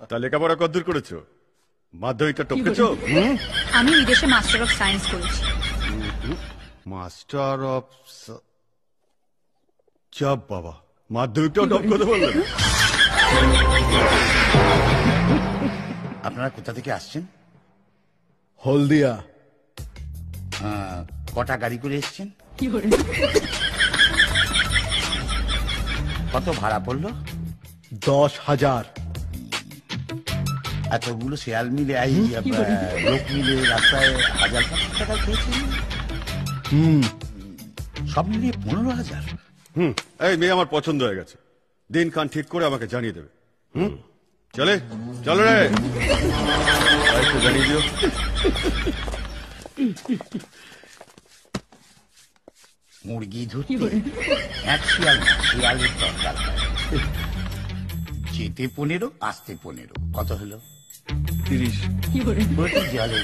তা লেখাপড়া কতদূর করেছো? মাধ্যমিকটা টপকেছো? আমি বিদেশে মাস্টার অফ সায়েন্স করেছি। মাস্টার অফ চাপ বাবা, মাধ্যমিকটাও টপ করতে বললেন? আপনারা কোথা থেকে আসছেন? হলদিয়া। কটা গাড়ি করে এসছেন? কত ভাড়া পড়লো? 10,000। এতগুলো শেয়াল মিলে লোক মিলে রাস্তায় 1,000 টাকা খেয়েছেন? সব মিলিয়ে 15,000। এই মেয়ে আমার পছন্দ হয়ে গেছে, দিন খান ঠিক করে আমাকে জানিয়ে দেবে। চলে চলো রে, একটু জানিয়ে দিও। মুরগি ধরতে এক শিয়াল না, শিয়ালের দরকার হয়। যেতে 15, আসতে 15, কত হলো? 30। জলে